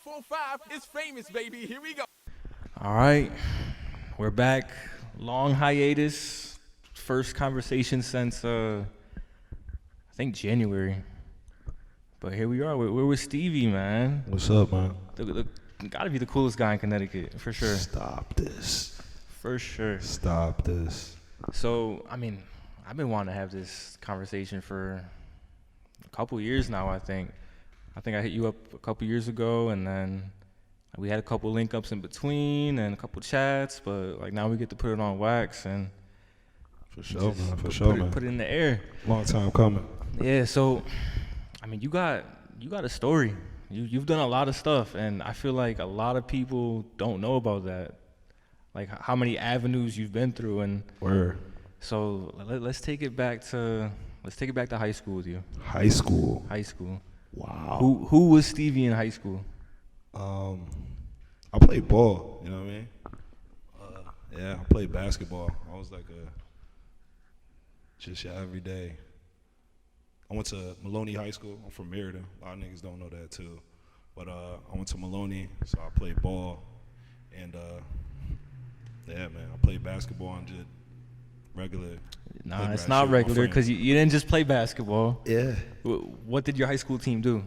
445 is famous, baby. Here we go. All right, we're back. Long hiatus. First conversation since I think January. But here we are. We're with Stevie, man. What's up, man? Gotta be the coolest guy in Connecticut for sure. Stop this. For sure. Stop this. So I mean, I've been wanting to have this conversation for a couple years now. I think I hit you up a couple years ago, and then we had a couple link ups in between and a couple chats, but like now we get to put it on wax and For sure, man. For sure, man. put it in the air. Long time coming. Yeah, so I mean, you got a story. You've done a lot of stuff, and I feel like a lot of people don't know about that. Like how many avenues you've been through, and Word. so let's take it back to high school with you. High school. High school. Wow. Who was Stevie in high school? I played ball. You know what I mean? Yeah, I played basketball. I was like every day. I went to Maloney High School. I'm from Meriden. A lot of niggas don't know that too. But I went to Maloney, so I played ball. And yeah, man, I played basketball and did regular. Nah, it's not regular because you didn't just play basketball. Yeah. What did your high school team do?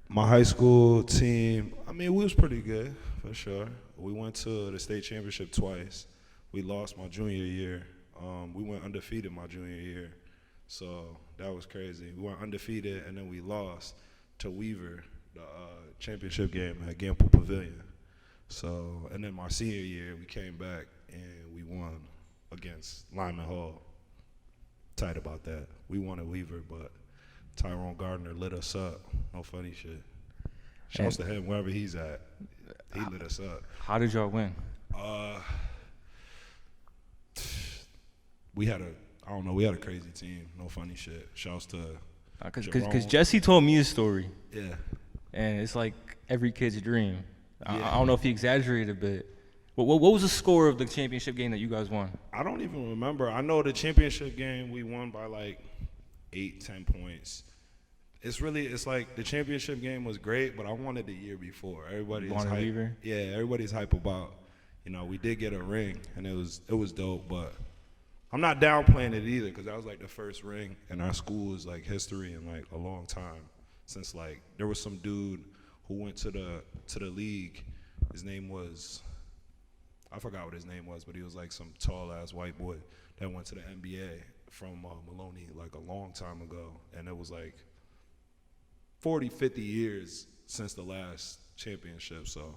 My high school team, I mean, we was pretty good, for sure. We went to the state championship twice. We lost my junior year. We went undefeated my junior year. So that was crazy. We went undefeated, and then we lost to Weaver, the championship game at Gamble Pavilion. So, and then my senior year, we came back, and we won against Lyman Hall. Tight about that. We won at Weaver, but Tyrone Gardner lit us up. No funny shit. Shouts to him wherever he's at. He lit us up. How did y'all win? We had a crazy team. No funny shit. Shouts to Because Jesse told me his story, yeah. and it's like every kid's dream. Yeah. I don't know if he exaggerated a bit. What was the score of the championship game that you guys won? I don't even remember. I know the championship game we won by like 8-10 points. It's like the championship game was great, but I wanted the year before. Everybody's hype. Weaver? Yeah, everybody's hype about. We did get a ring, and it was dope. But I'm not downplaying it either, because that was like the first ring in our school's like history in like a long time. Since like there was some dude who went to the league. His name was, I forgot what his name was, but he was like some tall ass white boy that went to the NBA from Maloney like a long time ago, and it was like 40, 50 years since the last championship. So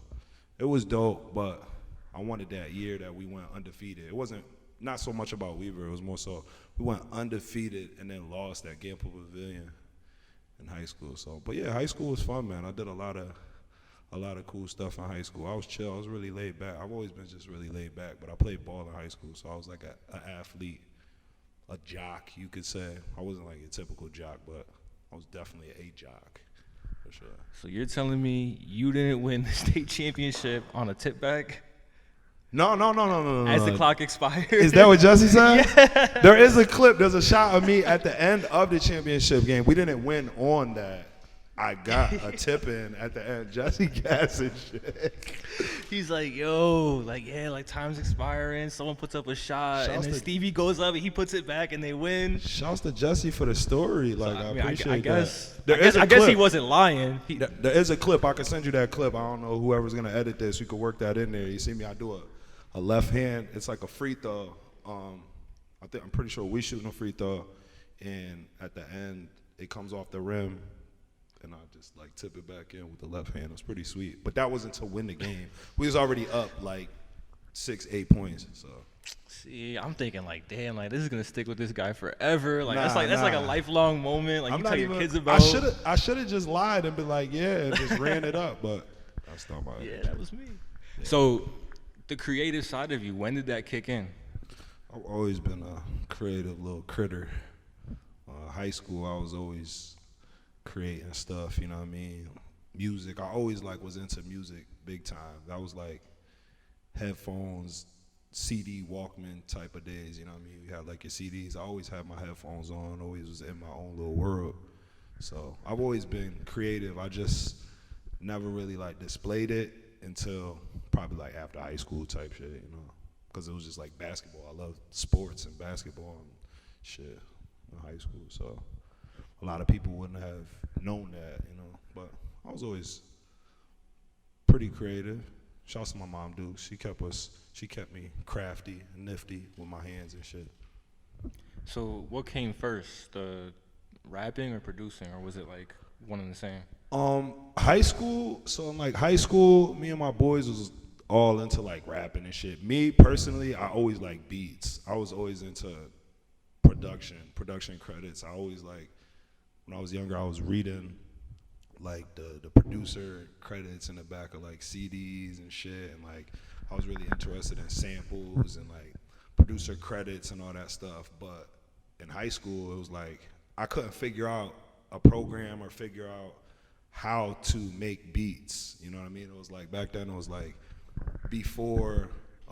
it was dope, but I wanted that year that we went undefeated. It wasn't not so much about Weaver. It was more so we went undefeated and then lost at Gamble Pavilion in high school. So, but yeah, high school was fun, man. I did a lot of cool stuff in high school. I was chill. I was really laid back. I've always been just really laid back, but I played ball in high school, so I was like an athlete, a jock, you could say. I wasn't like a typical jock, but I was definitely a jock, for sure. So you're telling me you didn't win the state championship on a tip back? No. As the clock expired? Is that what Jesse said? Yeah. There is a clip. There's a shot of me at the end of the championship game. We didn't win on that. I got a tip in at the end. Jesse gassing shit. He's like, yo, like, yeah, like time's expiring. Someone puts up a shot, and then Stevie goes up and he puts it back and they win. Shouts to Jesse for the story. Like, I appreciate that. I guess he wasn't lying. There is a clip. I can send you that clip. I don't know whoever's going to edit this. You could work that in there. You see me, I do a left hand. It's like a free throw. I'm pretty sure we shooting a free throw, and at the end, it comes off the rim. And I just like tip it back in with the left hand. It was pretty sweet. But that wasn't to win the game. We was already up like 6-8 points. So see, I'm thinking like, damn, like this is gonna stick with this guy forever. Like that's like a lifelong moment. Like you tell your kids about. I should have just lied and been like, yeah, and just ran it up. But that's not my. Yeah, that was me. Yeah. So the creative side of you, when did that kick in? I've always been a creative little critter. High school, I was always creating stuff, you know what I mean? Music, I always like was into music big time. That was like headphones, CD, Walkman type of days, you know what I mean? You had like your CDs. I always had my headphones on, always was in my own little world. So I've always been creative. I just never really like displayed it until probably like after high school type shit, you know, because it was just like basketball. I love sports and basketball and shit in high school, so a lot of people wouldn't have known that, you know, but I was always pretty creative. Shouts to my mom, dude. She kept me crafty and nifty with my hands and shit. So what came first, the rapping or producing, or was it like one and the same? High school. So in like high school, me and my boys was all into like rapping and shit. Me personally, I always like beats. I was always into production credits. I always like, when I was younger, I was reading like the producer credits in the back of like CDs and shit, and like I was really interested in samples and like producer credits and all that stuff. But in high school, it was like I couldn't figure out a program or figure out how to make beats. You know what I mean? It was like back then, it was like before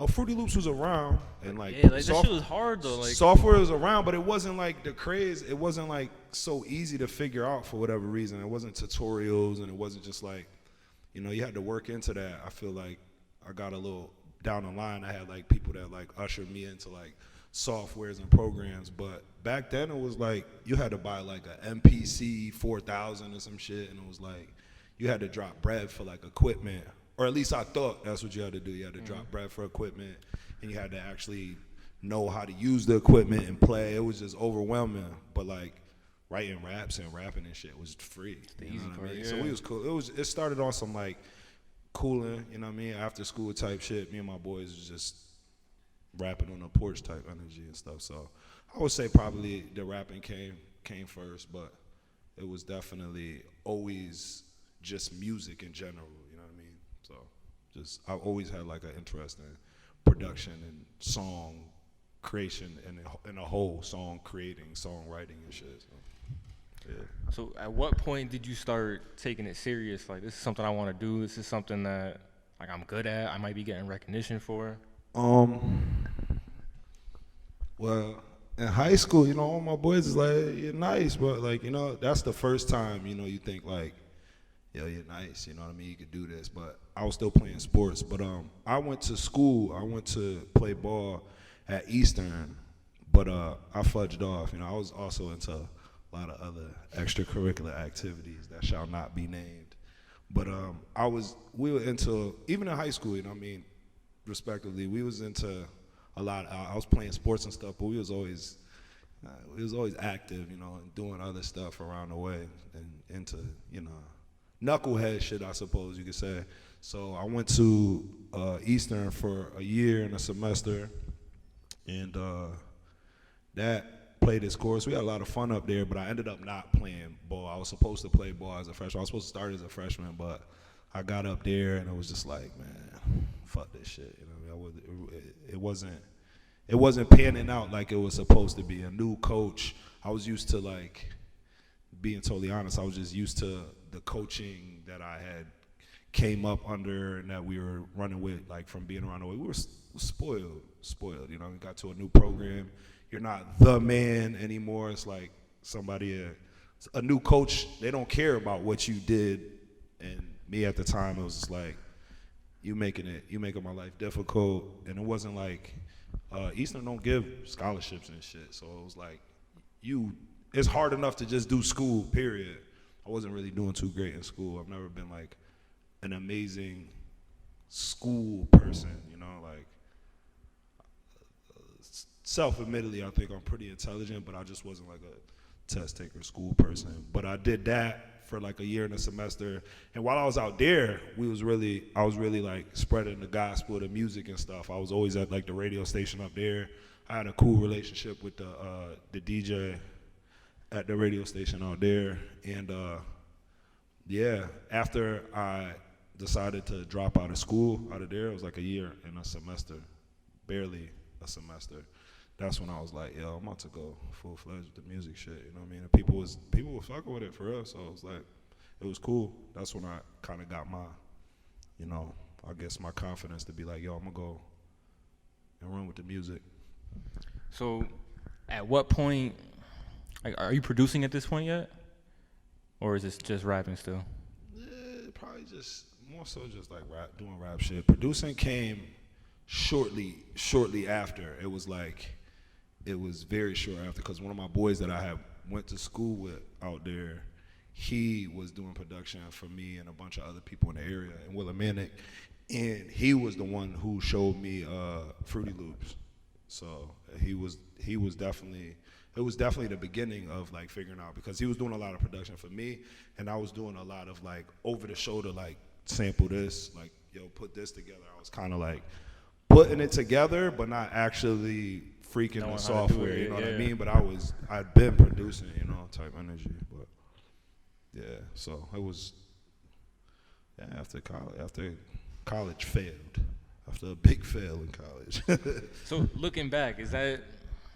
Fruity Loops was around, and like Yeah, like that shit was hard though. Like software was around, but it wasn't like the craze. It wasn't like so easy to figure out for whatever reason. It wasn't tutorials, and it wasn't just like, you know, you had to work into that. I feel like I got a little down the line. I had like people that like ushered me into like softwares and programs, but back then it was like you had to buy like a MPC 4000 or some shit, and it was like you had to drop bread for like equipment. Or at least I thought that's what you had to do. You had to drop bread for equipment, and you had to actually know how to use the equipment and play. It was just overwhelming. But like writing raps and rapping and shit was free. You know what I mean? So we was cool. It started on some like cooling, you know what I mean, after school type shit. Me and my boys was just rapping on the porch type energy and stuff. So I would say probably the rapping came first, but it was definitely always just music in general. You know what I mean? So just I've always had like an interest in production and song creation and in a whole song creating, songwriting and shit. So, yeah. So at what point did you start taking it serious? Like, this is something I want to do. This is something that like I'm good at. I might be getting recognition for. Well, in high school, you know, all my boys is like, you're nice, but like, you know, that's the first time, you know, you think like, yo, you're nice, you know what I mean? You could do this, but I was still playing sports. But I went to school. I went to play ball at Eastern, but I fudged off. You know, I was also into a lot of other extracurricular activities that shall not be named. But we were into, even in high school, you know what I mean, respectively, we was into a lot. I was playing sports and stuff, but we was always active, you know, and doing other stuff around the way and into, you know, knucklehead shit, I suppose you could say. So I went to Eastern for a year and a semester, and that played its course. We had a lot of fun up there, but I ended up not playing ball. I was supposed to play ball as a freshman. I was supposed to start as a freshman, but I got up there and it was just like, man, fuck this shit. You know what I mean? It wasn't panning out like it was supposed to be. A new coach. I was used to, like, being totally honest, I was just used to the coaching that I had came up under and that we were running with, like, from being around the way. We were spoiled, you know. We got to a new program. You're not the man anymore. It's like somebody, a new coach, they don't care about what you did. And me at the time, it was just like, you making my life difficult. And it wasn't like, Eastern don't give scholarships and shit. So it was like, it's hard enough to just do school, period. I wasn't really doing too great in school. I've never been like an amazing school person, you know, like self-admittedly, I think I'm pretty intelligent, but I just wasn't like a test taker school person. But I did that for like a year and a semester. And while I was out there, I was really like spreading the gospel, the music and stuff. I was always at like the radio station up there. I had a cool relationship with the DJ at the radio station out there. And yeah, after I decided to drop out of school, out of there, it was like a year and a semester, barely a semester. That's when I was like, yo, I'm about to go full-fledged with the music shit, you know what I mean? And people were fucking with it for real, so it was like, it was cool. That's when I kind of got my, you know, I guess my confidence to be like, yo, I'm gonna go and run with the music. So at what point, like, are you producing at this point yet? Or is this just rapping still? probably just more so just like doing rap shit. Producing came shortly after. It was very short after, because one of my boys that I had went to school with out there, he was doing production for me and a bunch of other people in the area in Willimantic, and he was the one who showed me Fruity Loops. So he was definitely, it was definitely the beginning of like figuring out, because he was doing a lot of production for me, and I was doing a lot of like over the shoulder, like sample this, like yo, put this together. I was kind of like putting it together, but not actually freaking the software, you know what I mean? But I'd been producing, you know, type energy. But yeah, so it was, yeah, after college failed, after a big fail in college. So looking back, is that,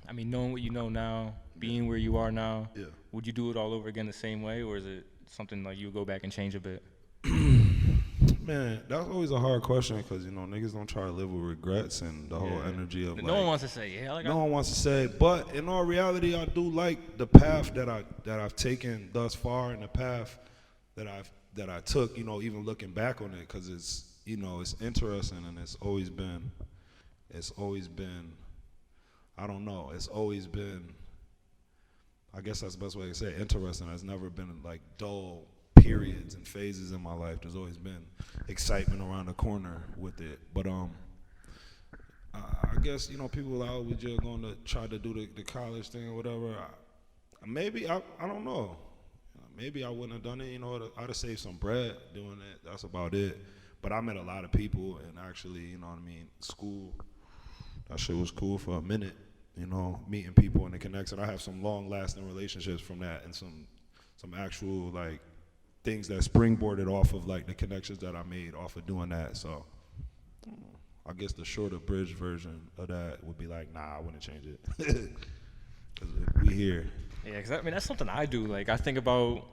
I mean, knowing what you know now, being where you are now, Yeah. would you do it all over again the same way, or is it something like you go back and change a bit? Man, that's always a hard question, because, you know, niggas don't try to live with regrets and the whole energy of No one wants to say, yeah. Like no one wants to say, but in all reality, I do like the path that I've taken thus far, and the path that I took, you know, even looking back on it, because it's, you know, it's interesting, and it's always been, I don't know, it's always been, I guess that's the best way to say it, interesting. It's never been like dull periods and phases in my life. There's always been excitement around the corner with it. But I guess, you know, people are always just going to try to do the college thing or whatever. I don't know. Maybe I wouldn't have done it. You know, I'd have saved some bread doing it. That's about it. But I met a lot of people, and actually, you know what I mean, school, that shit was cool for a minute. You know, meeting people and the connection. I have some long-lasting relationships from that, and some actual like things that springboarded off of like the connections that I made off of doing that. So I guess the short abridged version of that would be like, nah, I wouldn't change it. 'Cause we here. Yeah, because I mean, that's something I do. Like, I think about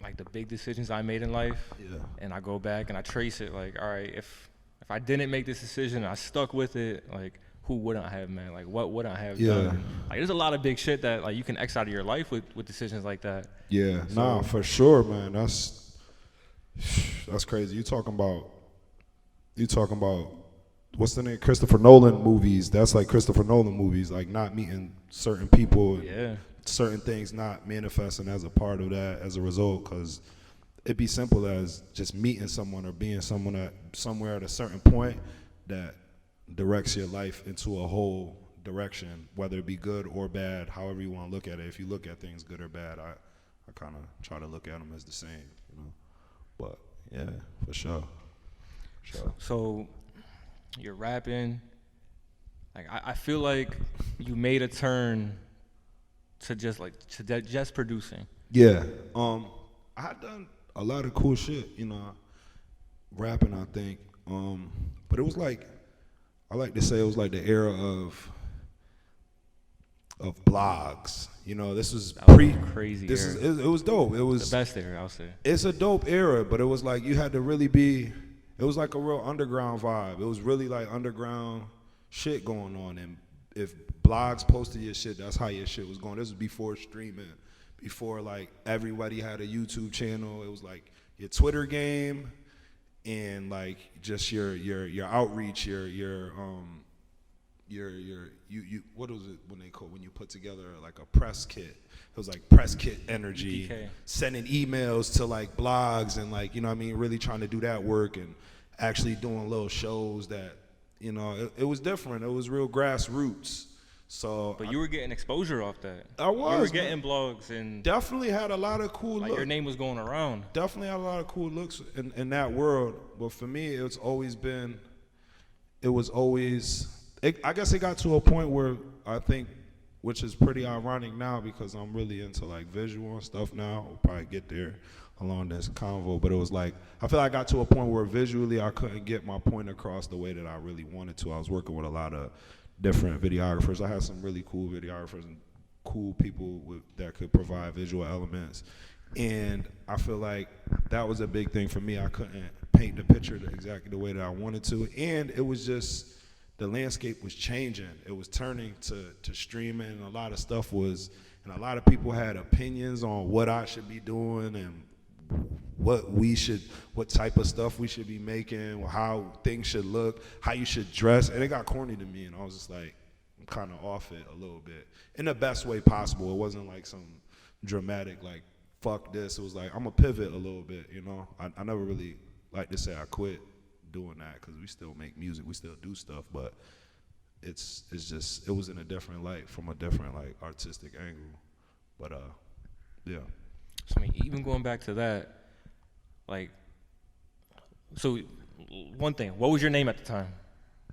like the big decisions I made in life, and I go back and I trace it. Like, all right, if I didn't make this decision and I stuck with it, like, who wouldn't I have, man? Like, what wouldn't I have done? Like, there's a lot of big shit that like you can X out of your life with decisions like that. Yeah, So, nah, for sure, man. That's crazy. You talking about what's the name? Christopher Nolan movies. That's like Christopher Nolan movies, like not meeting certain people, and certain things not manifesting as a part of that as a result, because it'd be simple as just meeting someone or being someone somewhere at a certain point that directs your life into a whole direction, whether it be good or bad, however you want to look at it. If you look at things good or bad, I kind of try to look at them as the same, you know. But yeah, for sure. So you're rapping. Like, I feel like you made a turn to just producing. Yeah. I had done a lot of cool shit, you know, rapping, I think. But it was like, I like to say it was like the era of blogs. You know, this was crazy. It was dope. It was the best era, I'll say. It's a dope era, but it was like you had to really be. It was like a real underground vibe. It was really like underground shit going on, and if blogs posted your shit, that's how your shit was going. This was before streaming, before like everybody had a YouTube channel. It was like your Twitter game, and like just your outreach, your what was it when you put together like a press kit? It was like press kit energy, EPK. Sending emails to like blogs and like, you know what I mean, really trying to do that work and actually doing little shows that, you know, it was different. It was real grassroots. So, but you were getting exposure off that. I was. You were getting blogs, and definitely had a lot of cool like looks. your name was going around. Definitely had a lot of cool looks in that world. But for me, I guess it got to a point where I think, which is pretty ironic now because I'm really into like visual and stuff now. We'll probably get there along this convo, but it was like, I feel like I got to a point where visually I couldn't get my point across the way that I really wanted to. I was working with a lot of different videographers. I had some really cool videographers and cool people that could provide visual elements. And I feel like that was a big thing for me. I couldn't paint the picture exactly the way that I wanted to. And it was just, the landscape was changing. It was turning to streaming, and a lot of stuff was, and a lot of people had opinions on what I should be doing and what type of stuff we should be making, how things should look, how you should dress, and it got corny to me, and I was just like, I'm kind of off it a little bit, in the best way possible. It wasn't like some dramatic, like, fuck this. It was like, I'm gonna pivot a little bit, you know? I never really like to say I quit doing that, because we still make music, we still do stuff, but it's just, it was in a different light, from a different, like, artistic angle. But, yeah. So, I mean, even going back to that, like, so one thing, what was your name at the time?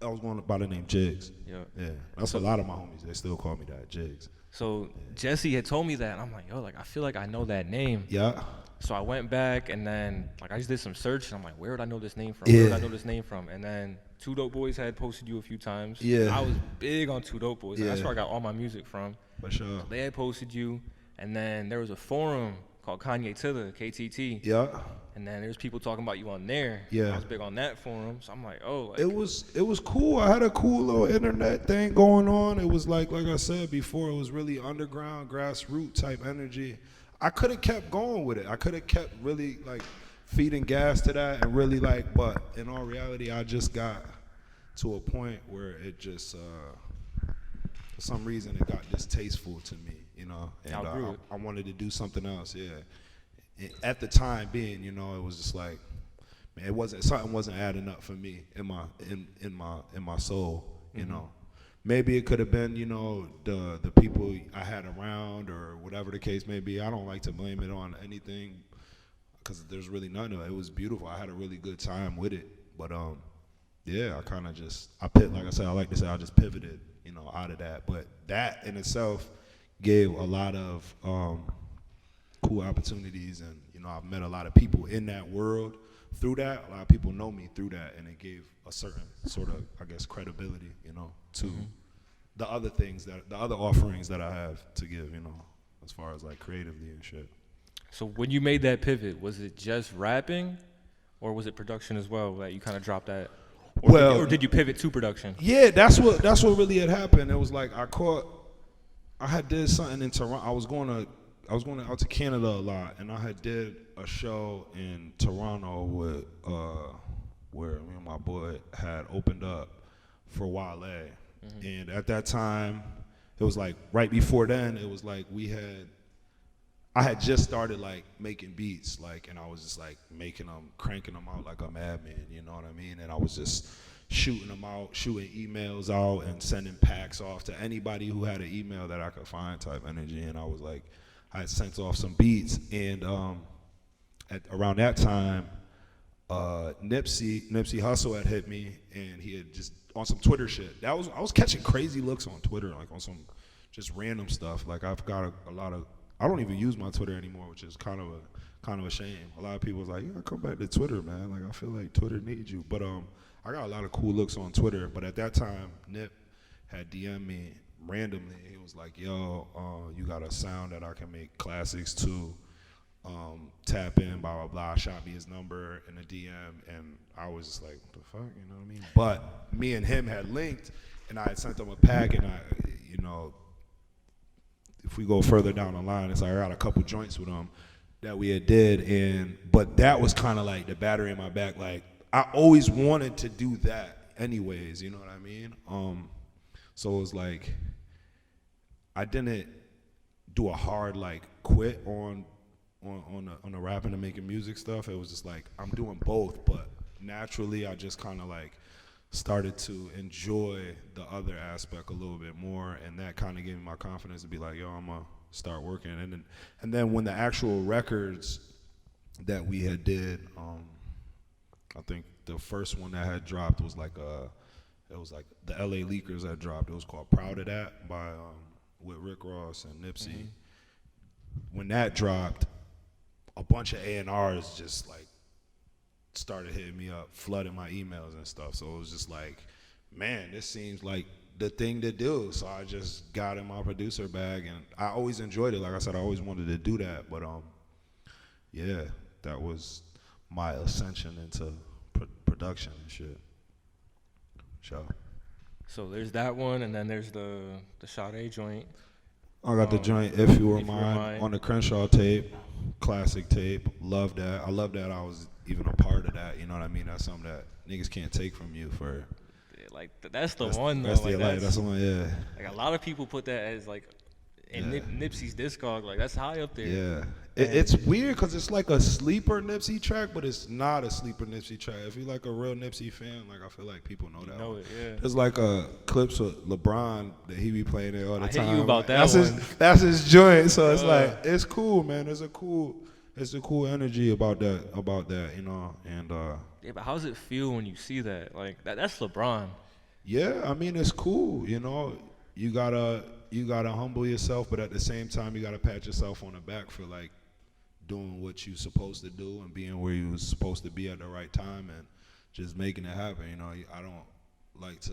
I was going by the name Jigs. Yeah. That's a lot of my homies. They still call me that, Jigs. So Jesse had told me that, and I'm like, yo, like, I feel like I know that name. Yeah. So I went back, and then, like, I just did some search, and I'm like, where would I know this name from? Yeah. Where would I know this name from? And then Two Dope Boys had posted you a few times. Yeah. I was big on Two Dope Boys. Yeah. That's where I got all my music from. For sure. They had posted you, and then there was a forum called Kanye Tiller, KTT. Yeah. And then there's people talking about you on there. Yeah. I was big on that forum, so I'm like, oh. Like, It was cool. I had a cool little internet thing going on. It was like I said before, it was really underground, grassroots type energy. I could have kept going with it. I could have kept really, like, feeding gas to that and really, like, but in all reality, I just got to a point where it just, for some reason, it got distasteful to me, you know, and I wanted to do something else. Yeah. And at the time being, you know, it was just like, man, something wasn't adding up for me in my soul, you know. Maybe it could have been, you know, the people I had around, or whatever the case may be. I don't like to blame it on anything, because there's really none of it. It was beautiful. I had a really good time with it. But yeah, I kind of just, like I said, I like to say I just pivoted, you know, out of that. But that in itself gave a lot of cool opportunities, and, you know, I've met a lot of people in that world through that. A lot of people know me through that, and it gave a certain sort of, I guess, credibility, you know, to the other offerings that I have to give, you know, as far as, like, creatively and shit. So when you made that pivot, was it just rapping, or was it production as well that you kind of dropped that? Or did you pivot to production? Yeah, that's what really had happened. It was like I had did something in Toronto. I was going out to Canada a lot, and I had did a show in Toronto with where me and my boy had opened up for Wale. And at that time, it was like right before then, it was like I had just started, like, making beats, like, and I was just, like, making them, cranking them out like a madman, you know what I mean? And I was just shooting them out, shooting emails out, and sending packs off to anybody who had an email that I could find type energy. And I was like, I had sent off some beats, and around that time, Nipsey Hussle had hit me, and he had just, on some Twitter shit. I was catching crazy looks on Twitter, like on some just random stuff. Like, I've got a lot of, I don't even use my Twitter anymore, which is kind of a shame. A lot of people was like, yeah, come back to Twitter, man. Like, I feel like Twitter needs you. But I got a lot of cool looks on Twitter. But at that time, Nip had DM'd me randomly. He was like, yo, you got a sound that I can make classics to. Tap in, blah, blah, blah. Shot me his number in a DM, and I was just like, what the fuck, you know what I mean? But me and him had linked, and I had sent him a pack, and you know, if we go further down the line, it's like I got a couple joints with him that we had did, but that was kind of like the battery in my back. Like, I always wanted to do that anyways, you know what I mean? So it was like, I didn't do a hard, like, quit on the rapping and making music stuff. It was just like, I'm doing both, but naturally I just kind of, like, started to enjoy the other aspect a little bit more, and that kind of gave me my confidence to be like, yo, I'm gonna start working. And then when the actual records that we had did, I think the first one that had dropped was like it was like the LA Leakers had dropped. It was called Proud of That by with Rick Ross and Nipsey. When that dropped, a bunch of A&Rs just, like, started hitting me up, flooding my emails and stuff. So it was just like, man, this seems like the thing to do. So I just got in my producer bag, and I always enjoyed it. Like I said, I always wanted to do that. But yeah, that was my ascension into production and shit. Sure. So there's that one, and then there's the Sade joint. I got the joint If You Were Mine on the Crenshaw tape. classic tape. Love that. I love that I was even a part of that. You know what I mean? That's something that niggas can't take from you for. Yeah, like that's the That's, one though. that's Like, that's the one. Yeah. like a lot of people put that as like in Yeah. Nipsey's discog. Like that's high up there. Yeah. It's weird because it's like a sleeper Nipsey track, but it's not a sleeper Nipsey track. If you're like a real Nipsey fan, like I feel like people know that. Know one. it, yeah. There's like clips with LeBron that he be playing it all the I time. hit you about that that's one. That's his joint. So it's like it's cool, man. It's a cool energy about that, you know. And Yeah, but how does it feel when you see that? Like that's LeBron. yeah, I mean it's cool, you know. You gotta humble yourself, but at the same time you gotta pat yourself on the back for like doing what you're supposed to do and being where you was supposed to be at the right time and just making it happen. You know, I don't like to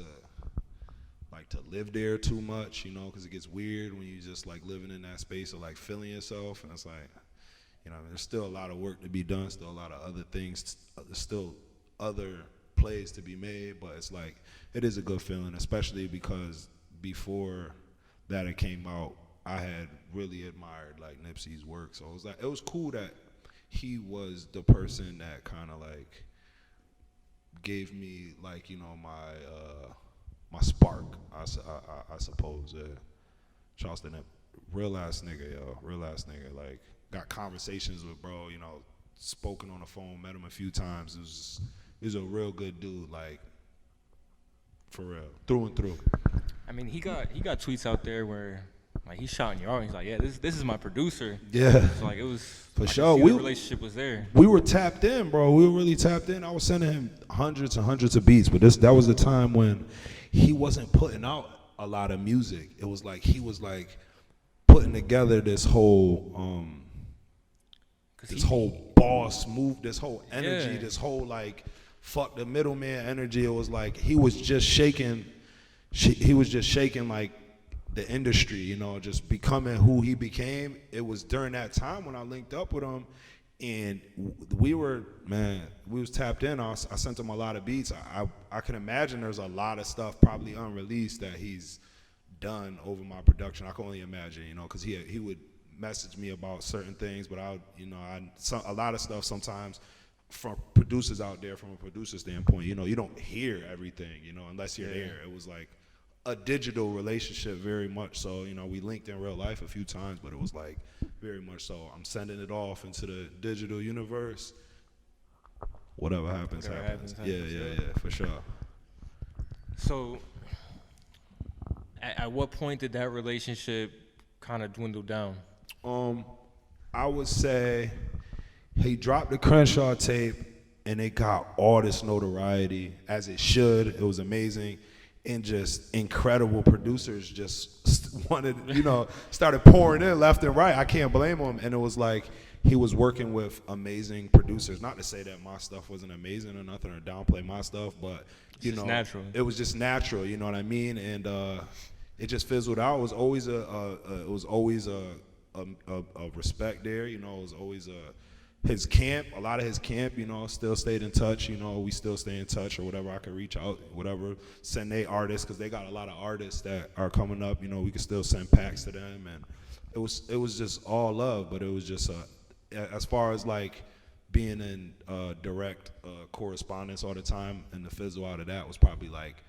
live there too much, you know, because it gets weird when you just like living in that space of like feeling yourself, and it's like, you know, there's still a lot of work to be done, still a lot of other things, there's still other plays to be made, but it's like it is a good feeling, especially because before that it came out, I had really admired like Nipsey's work, so it was cool that he was the person that kind of like gave me like, you know, my spark, I suppose. Shouts to that real ass nigga, like got conversations with bro, you know, spoken on the phone, met him a few times. He was a real good dude, like for real, through and through. I mean, he got tweets out there where like he's shouting you out. He's like, yeah, this is my producer. Yeah. So like it was For I could sure. see the relationship was there. We were tapped in, bro. We were really tapped in. I was sending him hundreds and hundreds of beats, but that was the time when he wasn't putting out a lot of music. It was like he was like putting together this whole boss move, this whole energy, this whole like fuck the middleman energy. It was like he was just shaking like the industry, you know, just becoming who he became. It was during that time when I linked up with him, and we was tapped in. I sent him a lot of beats. I can imagine there's a lot of stuff probably unreleased that he's done over my production. I can only imagine, you know, because he would message me about certain things, but a lot of stuff sometimes from producers out there, from a producer standpoint, you know, you don't hear everything, you know, unless you're there. It was like a digital relationship very much so, you know, we linked in real life a few times, but it was like very much so I'm sending it off into the digital universe. Whatever happens. Yeah, for sure. So at what point did that relationship kind of dwindle down? I would say he dropped the Crenshaw tape and it got all this notoriety, as it should. It was amazing. And just incredible producers just wanted, you know, started pouring in left and right. I can't blame them. And it was like he was working with amazing producers. Not to say that my stuff wasn't amazing or nothing, or downplay my stuff, but you know, natural. It was just natural. You know what I mean? And it just fizzled out. It was always a respect there. You know, it was always his camp, a lot of his camp, you know, still stayed in touch. You know, we still stay in touch or whatever. I could reach out, whatever, send they artists, because they got a lot of artists that are coming up. You know, we could still send packs to them, and it was just all love. But it was just as far as like being in direct correspondence all the time, and the fizzle out of that was probably like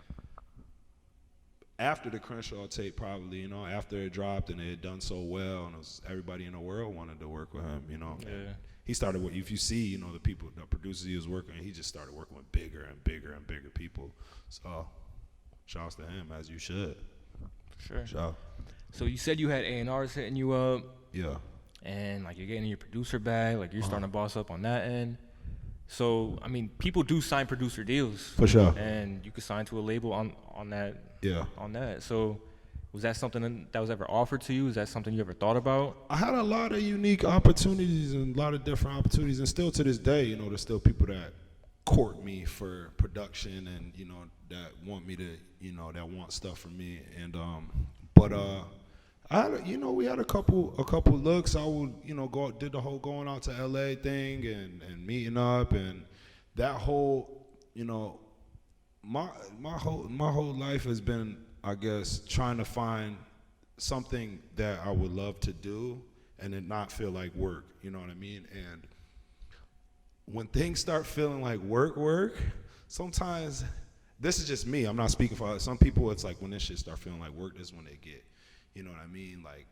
after the Crenshaw tape, probably, you know, after it dropped and it had done so well, and everybody in the world wanted to work with him, you know. Yeah. He started, if you see, you know, the producers he was working with, he just started working with bigger and bigger and bigger people. So, shouts to him, as you should. Sure. So you said you had A&Rs hitting you up. Yeah. And, like, you're getting your producer bag, like, you're starting to boss up on that end. So, I mean, people do sign producer deals. For sure. And you could sign to a label on that. Yeah. On that. So, was that something that was ever offered to you? Is that something you ever thought about? I had a lot of unique opportunities and a lot of different opportunities, and still to this day, you know, there's still people that court me for production and, you know, that want me to, you know, that want stuff from me. And I had, you know, we had a couple looks. I would, you know, did the whole going out to LA thing and meeting up, and that whole, you know, my whole life has been, I guess, trying to find something that I would love to do and it not feel like work. You know what I mean? And when things start feeling like work, sometimes, this is just me, I'm not speaking for others. Some people, it's like when this shit start feeling like work, this is when they get, you know what I mean? Like,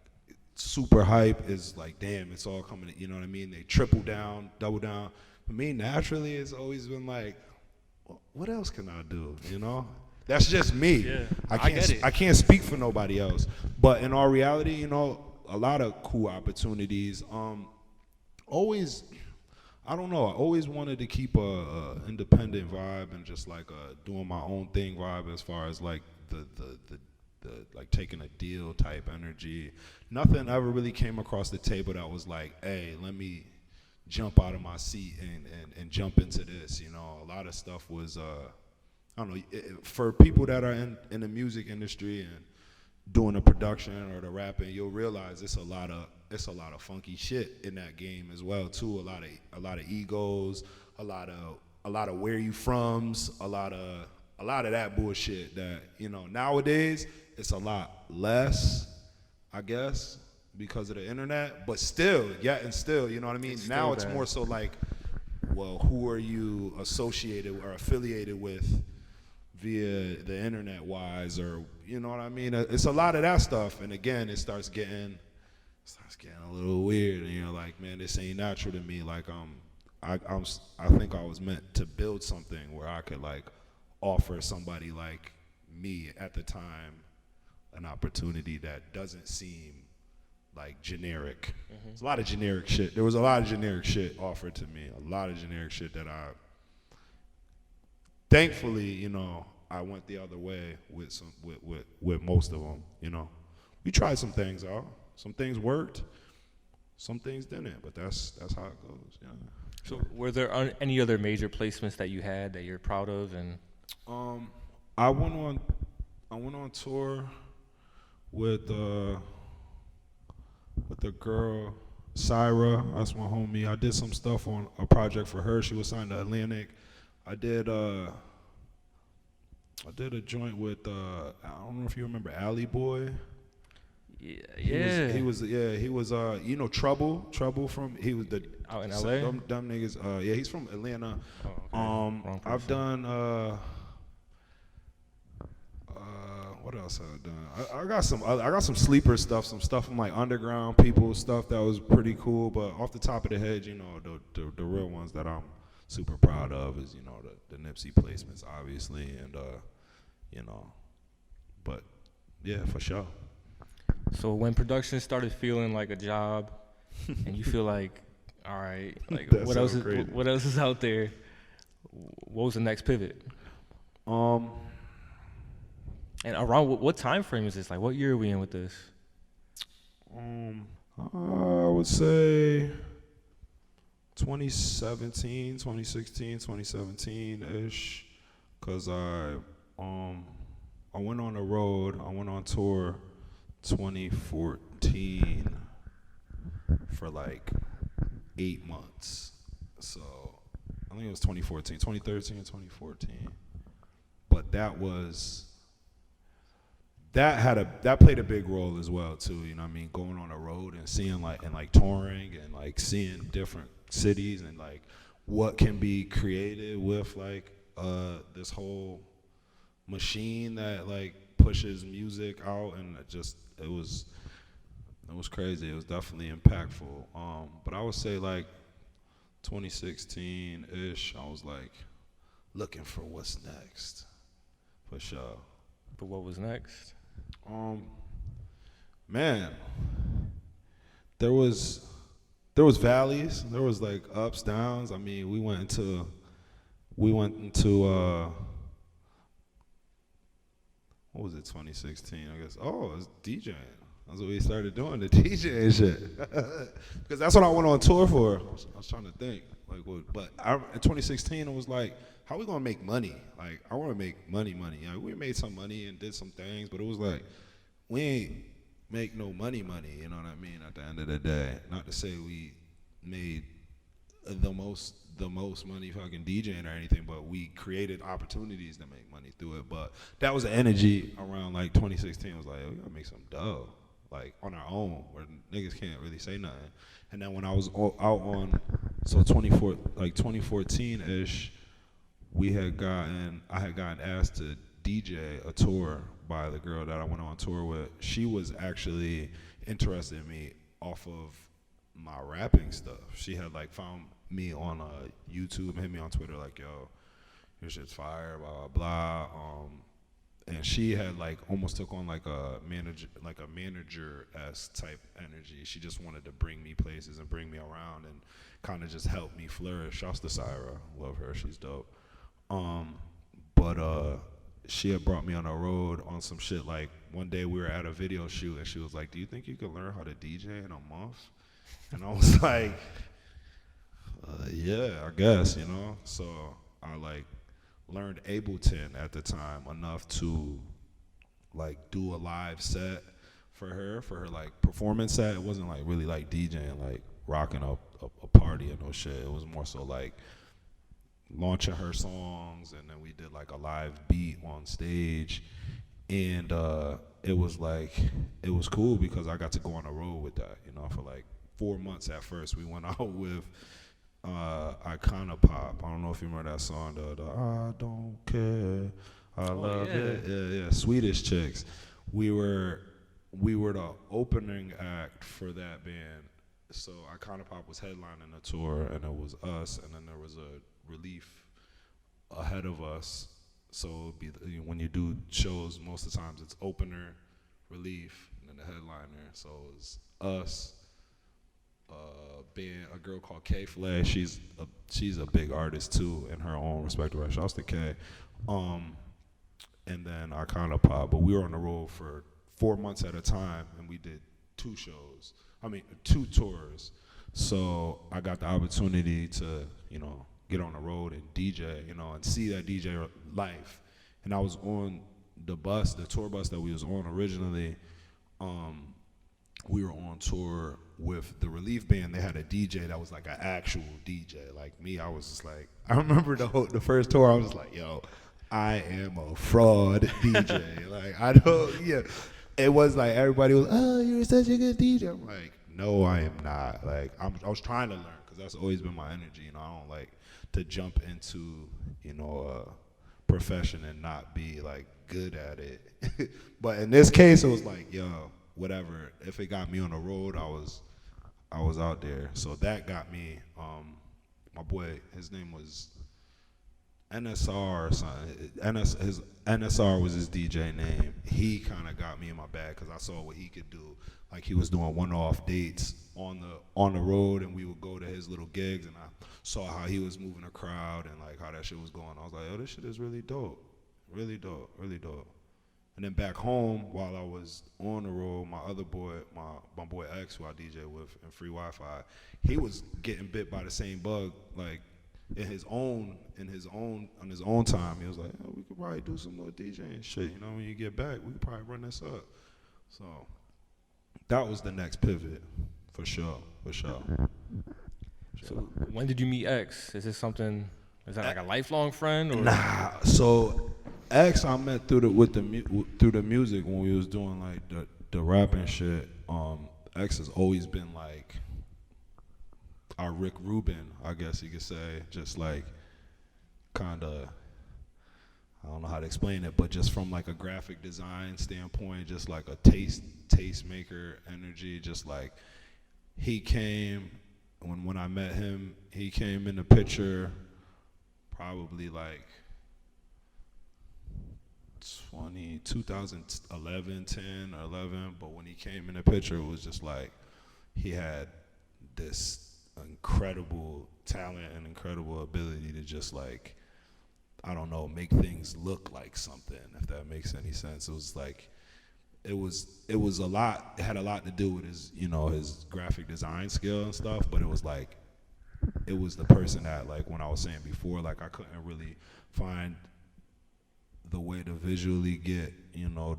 super hype is like, damn, it's all coming, you know what I mean? They triple down, double down. For me, naturally, it's always been like, what else can I do, you know? That's just me. Yeah, I can't speak for nobody else. But in all reality, you know, a lot of cool opportunities. Always, I don't know, I always wanted to keep a independent vibe and just like doing my own thing vibe as far as like the like taking a deal type energy. Nothing ever really came across the table that was like, hey, let me jump out of my seat and jump into this. You know, a lot of stuff was, I don't know, for people that are in the music industry and doing the production or the rapping, you'll realize it's a lot of funky shit in that game as well too. A lot of egos, a lot of where you from's, a lot of that bullshit that, you know, nowadays it's a lot less, I guess, because of the internet, but still, you know what I mean? Now it's more so like, well, who are you associated or affiliated with via the internet wise, or, you know what I mean? It's a lot of that stuff, and again, it starts getting a little weird, and you're like, man, this ain't natural to me. Like, I think I was meant to build something where I could like offer somebody like me at the time an opportunity that doesn't seem like generic. It's a lot of generic shit. There was a lot of generic shit offered to me. A lot of generic shit that thankfully, you know, I went the other way with most of them. You know, we tried some things out. Some things worked. Some things didn't. But that's how it goes. Yeah. So were there any other major placements that you had that you're proud of? And I went on tour with the girl Syra. That's my homie. I did some stuff on a project for her. She was signed to Atlantic. I did a joint with I don't know if you remember Alley Boy. Yeah. He was you know Trouble from, he was the out in LA. Dumb niggas. Yeah, he's from Atlanta. Oh, okay. I've done what else have I done? I got some sleeper stuff, some stuff from like underground people, stuff that was pretty cool. But off the top of the head, you know, the real ones that I'm super proud of is, you know, the Nipsey placements, obviously, and you know, but yeah, for sure. So when production started feeling like a job, and you feel like, all right, like what else is out there? What was the next pivot? And around what time frame is this? Like, what year are we in with this? I would say 2017, 2016, 2017-ish, because I went on the road. I went on tour 2014 for like 8 months. So I think it was 2014, 2013, 2014. But that played a big role as well too, you know what I mean? Going on the road and seeing like touring and like seeing different cities and like what can be created with like this whole machine that like pushes music out, and it was crazy. It was definitely impactful. But I would say like 2016-ish, I was like looking for what's next, for sure. But what was next? Man, there was valleys, there was like ups, downs. I mean, we went into what was it, 2016, I guess. Oh, it was DJing. That's what we started doing, the DJing shit. Because that's what I went on tour for. I was trying to think. Like, but in 2016, it was like, how we gonna make money? Like, I want to make money. Like, we made some money and did some things, but it was like, we ain't make no money. You know what I mean? At the end of the day, not to say we made the most money fucking DJing or anything, but we created opportunities to make money through it. But that was the energy around like 2016. It was like, we gotta make some dough. like on our own, where niggas can't really say nothing. And then when I was out on, so 2014-ish, I had gotten asked to DJ a tour by the girl that I went on tour with. She was actually interested in me off of my rapping stuff. She had like found me on YouTube and hit me on Twitter like, yo, your shit's fire, blah blah blah. And she had like almost took on like a manager-esque type energy. She just wanted to bring me places and bring me around and kind of just help me flourish. Shouts to Syra, love her, she's dope. But she had brought me on a road on some shit. Like one day we were at a video shoot and she was like, do you think you could learn how to DJ in a month? And I was like, yeah, I guess, you know? So I like learned Ableton at the time enough to like do a live set for her like performance set. It wasn't like really like DJing, like rocking a party or no shit. It was more so like launching her songs, and then we did like a live beat on stage. And it was cool because I got to go on a road with that, you know, for like 4 months at first. We went out with Icona Pop. I don't know if you remember that song, the I don't care, I love it. Yeah, Swedish chicks. We were the opening act for that band. So Icona Pop was headlining the tour, and it was us, and then there was a Relief ahead of us. So it'd be, when you do shows, most of the times it's opener, Relief, and then the headliner. So it was us, a girl called K Flay. She's a big artist too in her own respective right. Shouts to K. And then Icona Pop. But we were on the road for 4 months at a time, and we did 2 tours. So I got the opportunity to, you know, get on the road and DJ, you know, and see that DJ life. And I was on the tour bus that we was on originally. We were on tour with the Relief band. They had a DJ that was like an actual DJ. Like me, I was just like, I remember the first tour, I was just like, yo, I am a fraud DJ. Like, I don't, yeah. It was like everybody was, oh, you're such a good DJ. I'm like, no, I am not. Like, I was trying to learn, because that's always been my energy. You know, I don't like to jump into, you know, a profession and not be like good at it. But in this case, it was like, yo, whatever. If it got me on the road, I was out there. So that got me. My boy, his name was NSR or something. NSR was his DJ name. He kind of got me in my bag because I saw what he could do. Like, he was doing one-off dates on the road, and we would go to his little gigs, and I saw how he was moving the crowd and like how that shit was going. I was like, oh, this shit is really dope, really dope, really dope. And then back home, while I was on the road, my other boy, my boy X, who I DJ with in Free Wi-Fi, he was getting bit by the same bug, like on his own time. He was like, oh, we could probably do some more DJing shit. You know, when you get back, we could probably run this up. So that was the next pivot, for sure. So when did you meet X? Is that like a lifelong friend? Or? Nah, so X I met through the music when we was doing like the rapping shit. X has always been like our Rick Rubin, I guess you could say. Just like kinda, I don't know how to explain it, but just from like a graphic design standpoint, just like a taste maker energy. Just like he came when I met him, he came in the picture probably like 2011, 10 or 11, but when he came in the picture, it was just like he had this incredible talent and incredible ability to just like, I don't know, make things look like something, if that makes any sense. It was like, it was a lot, it had a lot to do with his, you know, his graphic design skill and stuff, but it was like, it was the person that, like, when I was saying before, like, I couldn't really find the way to visually get, you know,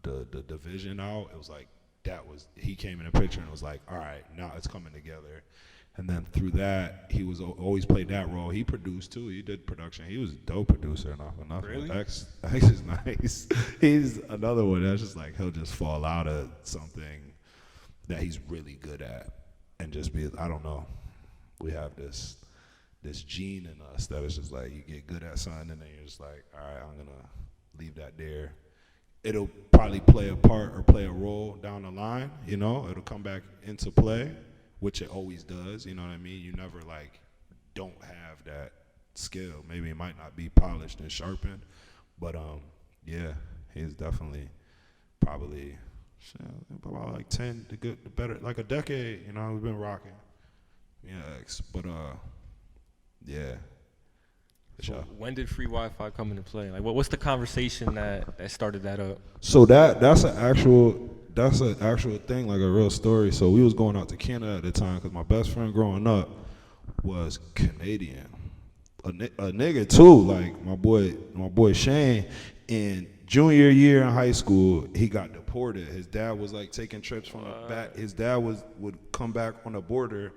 the vision out. It was like, he came in the picture and was like, all right, now it's coming together. And then through that, he was always played that role. He produced too. He did production. He was a dope producer. Not for nothing. Really? X is nice. He's another one that's just like he'll just fall out of something that he's really good at and just be. I don't know. We have this gene in us that is just like you get good at something and then you're just like, all right, I'm gonna leave that there. It'll probably play a part or play a role down the line. You know, it'll come back into play. Which it always does, you know what I mean? You never, like, don't have that skill. Maybe it might not be polished and sharpened, but, yeah, he's definitely probably about, like, 10, the better, like a decade, you know, we've been rocking. Yeah, but, yeah. So when did free Wi-Fi come into play? Like, what's the conversation that started that up? So that's an actual thing, like a real story. So we was going out to Canada at the time because my best friend growing up was Canadian, a nigga too. Like my boy Shane. In junior year in high school, he got deported. His dad was like taking trips from the back. His dad would come back on the border.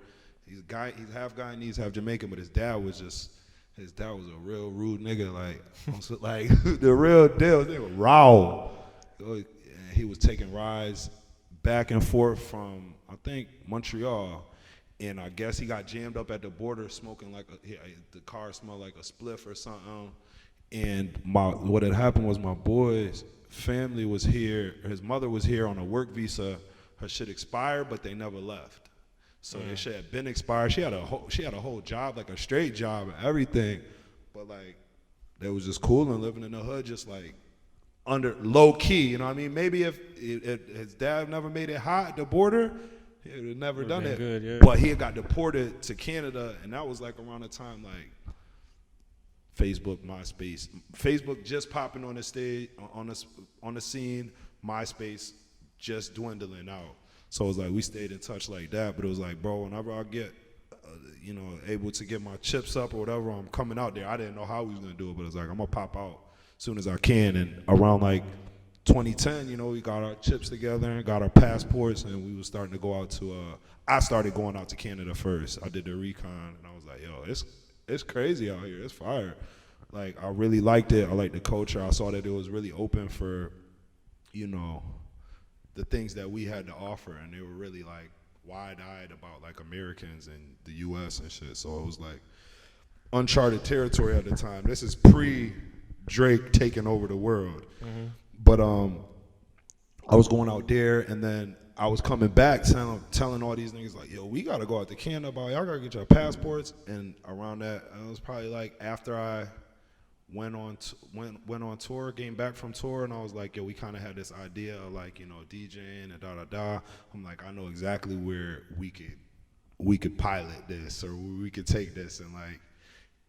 He's half Guyanese, half Jamaican, but his dad was a real rude nigga, like the real deal. They were raw. He was taking rides back and forth from, I think, Montreal, and I guess he got jammed up at the border smoking the car smelled like a spliff or something. And what had happened was my boy's family was here. His mother was here on a work visa. Her shit expired, but they never left. So their shit had been expired. She had a whole job, like a straight job and everything. But like, they was just cool and living in the hood, just like under low key. You know what I mean? Maybe if his dad never made it hot at the border, he would have never done it. Good, yeah. But he had got deported to Canada, and that was like around the time like Facebook, MySpace, Facebook just popping on the stage, on the scene, MySpace just dwindling out. So it was like we stayed in touch like that, but it was like, bro, whenever I get, able to get my chips up or whatever, I'm coming out there. I didn't know how we was gonna do it, but it's like I'm gonna pop out as soon as I can. And around like 2010, we got our chips together and got our passports, and we was starting to go out to. I started going out to Canada first. I did the recon, and I was like, yo, it's crazy out here. It's fire. Like I really liked it. I liked the culture. I saw that it was really open for, the things that we had to offer, and they were really like wide-eyed about like Americans and the U.S. and shit. So it was like uncharted territory at the time. This is pre-Drake taking over the world. Mm-hmm. But I was going out there, and then I was coming back telling all these niggas like, yo, we gotta go out to Canada, y'all gotta get your passports. And around that, it was probably like after I went on tour, came back from tour, and I was like, yo, we kind of had this idea of like, DJing and da-da-da. I'm like, I know exactly where we could pilot this or where we could take this,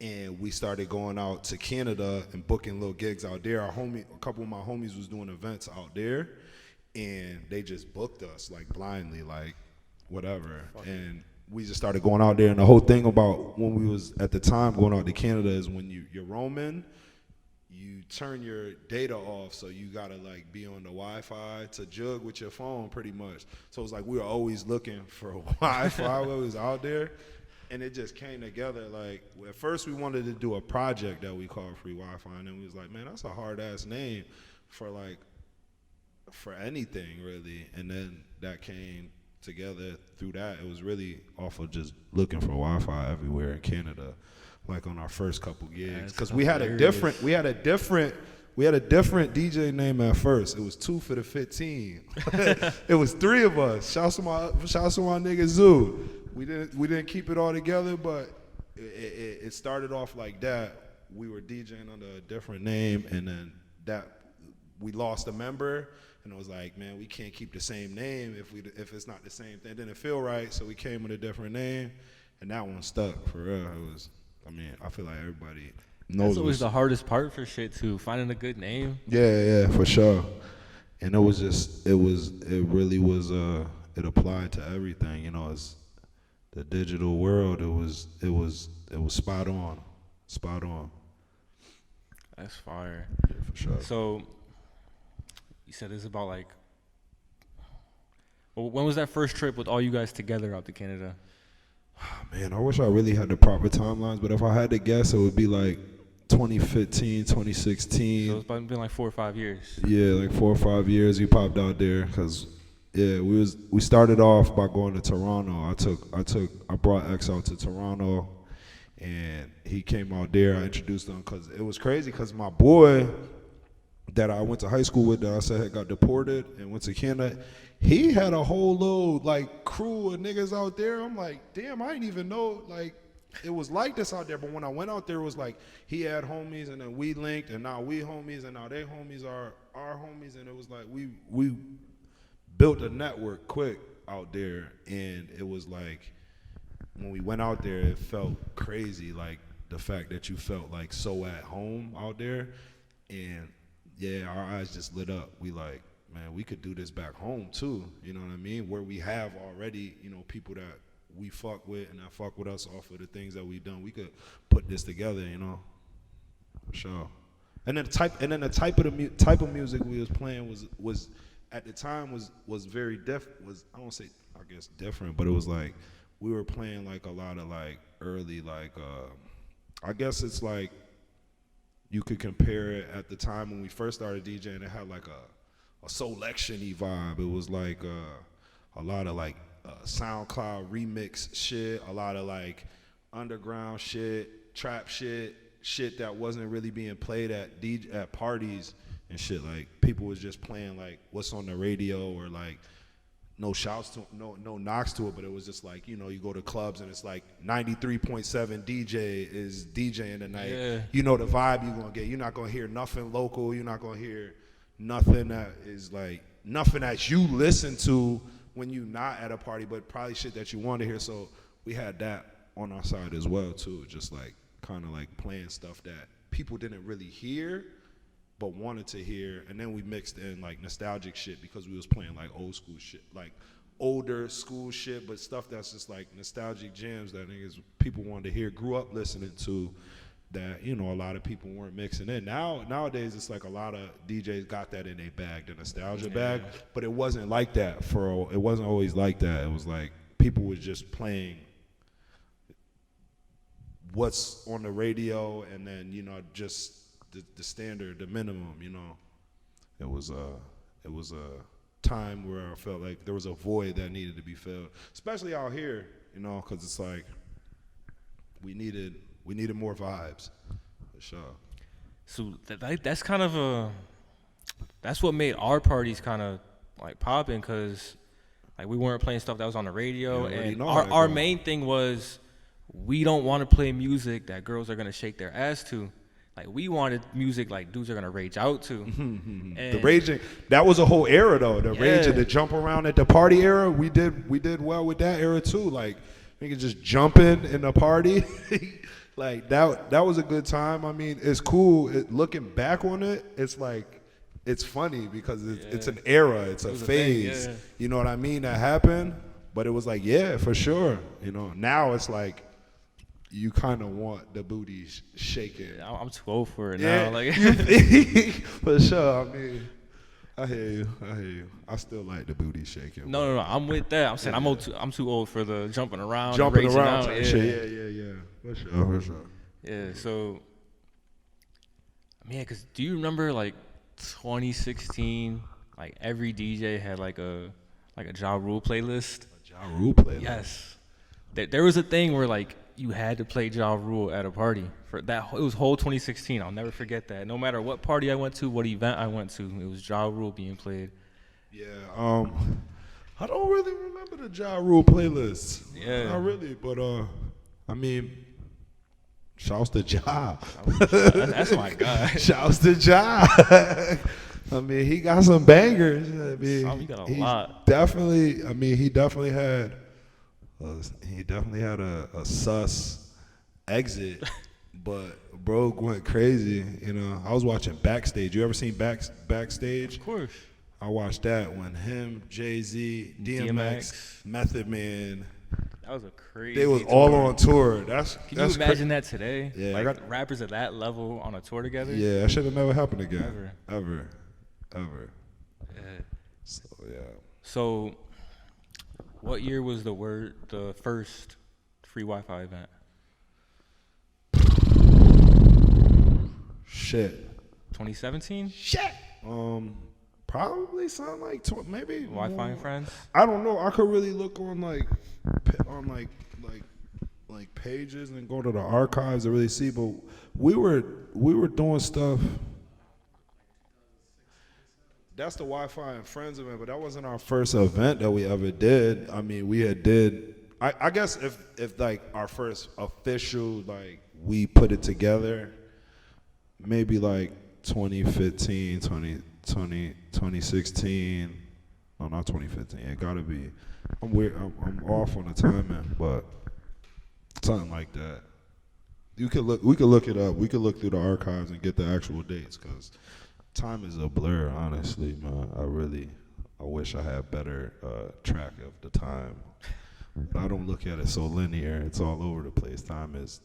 and we started going out to Canada and booking little gigs out there. A couple of my homies was doing events out there, and they just booked us like blindly, like whatever. And we just started going out there, and the whole thing about when we was at the time going out to Canada is when you're roaming, you turn your data off, so you gotta like be on the Wi-Fi to jug with your phone pretty much. So it's like we were always looking for Wi-Fi when we was out there, and it just came together. Like at first we wanted to do a project that we called Free Wi-Fi, and then we was like, man, that's a hard ass name for anything really. And then that came together through that. It was really off of just looking for Wi-Fi everywhere in Canada, like on our first couple gigs, because we had a different DJ name at first. It was 2 for the 15. It was 3 of us. Shouts to my nigga Zoo. We didn't keep it all together, but it started off like that. We were DJing under a different name, and then that we lost a member. And I was like, man, we can't keep the same name if it's not the same thing. It didn't feel right, so we came with a different name, and that one stuck for real. I feel like everybody knows. That's always the hardest part for shit too, finding a good name. Yeah, for sure. And it applied to everything. It's the digital world. It was spot on. That's fire. Yeah, for sure. So. You said it's about like. Well, when was that first trip with all you guys together out to Canada? Man, I wish I really had the proper timelines, but if I had to guess, it would be like 2015, 2016. So it's been like 4 or 5 years. Yeah, like 4 or 5 years we popped out there because we started off by going to Toronto. I brought X out to Toronto, and he came out there. I introduced him because it was crazy because my boy that I went to high school with that I said had got deported and went to Canada, he had a whole little like crew of niggas out there. I'm like, damn, I didn't even know like it was like this out there. But when I went out there, it was like he had homies, and then we linked, and now we homies, and now they homies are our homies, and it was like we built a network quick out there, and it was like when we went out there, it felt crazy, like the fact that you felt like so at home out there, and yeah, our eyes just lit up. We like, man, we could do this back home too. You know what I mean? Where we have already, you know, people that we fuck with and that fuck with us off of the things that we've done. We could put this together, you know, for sure. And then the type of music we was playing was at the time was very was I don't say I guess different, but it was like we were playing like a lot of like early like I guess it's like you could compare it at the time when we first started DJing. It had like a selection-y vibe. It was like a lot of like SoundCloud remix shit, a lot of like underground shit, trap shit that wasn't really being played at parties and shit. Like people was just playing like what's on the radio, or like no shouts to no knocks to it, but it was just like, you know, you go to clubs and it's like 93.7 DJ is DJing tonight. Yeah. You know the vibe you're gonna get. You're not gonna hear nothing local. You're not gonna hear nothing that is like nothing that you listen to when you're not at a party, but probably shit that you want to hear. So we had that on our side as well too, just like kind of like playing stuff that people didn't really hear but wanted to hear, and then we mixed in like nostalgic shit because we was playing like old school shit, like older school shit, but stuff that's just like nostalgic jams that niggas people wanted to hear, grew up listening to, that, you know, a lot of people weren't mixing in. Nowadays it's like a lot of DJs got that in their bag, the nostalgia bag, but it wasn't like that it wasn't always like that. It was like people was just playing what's on the radio, and then, you know, just the standard, the minimum, you know. It was a time where I felt like there was a void that needed to be filled, especially out here, you know, because it's like we needed more vibes, for sure. So that's kind of that's what made our parties kind of like popping, because like we weren't playing stuff that was on the radio, and our main thing was we don't want to play music that girls are gonna shake their ass to. Like we wanted music like dudes are gonna rage out to. The raging, that was a whole era though. The raging, the jump around at the party era, we did well with that era too. Like niggas just jumping in the party. Like that was a good time. I mean, it's cool. Looking back on it, it's like it's funny because it's an era, it's a phase. You know what I mean? That happened, but it was like, yeah, for sure. You know, now it's like you kind of want the booty shaking. I'm too old for it now. Like for sure. I mean, I hear you. I still like the booty shaking. No. I'm with that. I'm saying I'm too old for the jumping around. Jumping and around. Out. Yeah. For sure. Yeah. So, man, cause do you remember like 2016? Like every DJ had like a Ja Rule playlist. A Ja Rule playlist. Yes. There was a thing where like you had to play Ja Rule at a party for that. It was whole 2016. I'll never forget that. No matter what party I went to, what event I went to, it was Ja Rule being played. Yeah. I don't really remember the Ja Rule playlist. Yeah. Not really, but I mean, shouts to Ja. That's my guy. Shouts to Ja. I mean, he got some bangers. I mean, he got a lot. Definitely. I mean, he definitely had a sus exit, but bro went crazy. You know, I was watching Backstage. You ever seen Backstage? Of course. I watched that when him, Jay-Z, DMX, Method Man. That was a crazy. They was tour. all on tour. Can you imagine that today? Yeah, like rappers at that level on a tour together. Yeah, that should have never happened again. Ever. Yeah. So yeah. So, what year was the first free Wi-Fi event? Shit. 2017? Shit. Probably something like maybe Wi-Fi and Friends? I don't know. I could really look on like pages and go to the archives to really see. But we were doing stuff. That's the Wi-Fi and Friends event, but that wasn't our first event that we ever did. I mean, we had did. I guess if like our first official, like we put it together, maybe like 2015, 2016. No, not 2015. It gotta be. I'm weird. I'm off on the timing, but something like that. We could look it up. We could look through the archives and get the actual dates, because time is a blur, honestly, man. I wish I had better track of the time. But I don't look at it so linear. It's all over the place. Time is,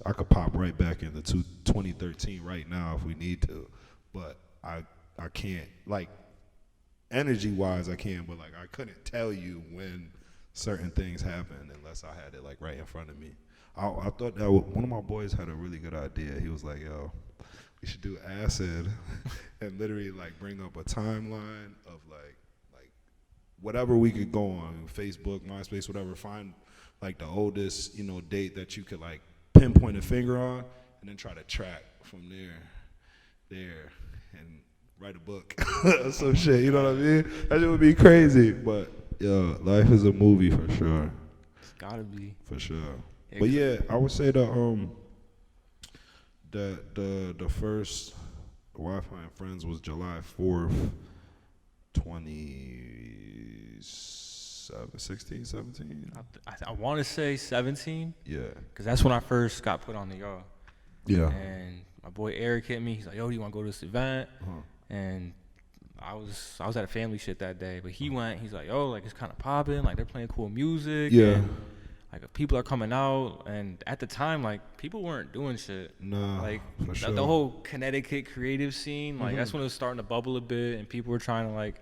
I could pop right back into 2013 right now if we need to. But I can't, like, energy-wise I can, but, like, I couldn't tell you when certain things happened unless I had it, like, right in front of me. I thought that one of my boys had a really good idea. He was like, yo, we should do acid and literally like bring up a timeline of like whatever we could go on, Facebook, MySpace, whatever, find like the oldest, date that you could like pinpoint a finger on, and then try to track from there, and write a book or some shit, you know what I mean? That shit would be crazy, but yo, life is a movie for sure. It's gotta be. For sure. But yeah, I would say the first Wi-Fi and Friends was July 4th, 2016, 17? I want to say 17. Yeah. Because that's when I first got put on the y'all. Yeah. And my boy Eric hit me. He's like, yo, do you want to go to this event? Uh-huh. And I was at a family shit that day. But he went, he's like, yo, like, it's kind of popping. Like, they're playing cool music. Yeah. And, like, people are coming out. And at the time, like, people weren't doing shit. Nah, like, for sure. The whole Connecticut creative scene, like, that's when it was starting to bubble a bit. And people were trying to, like,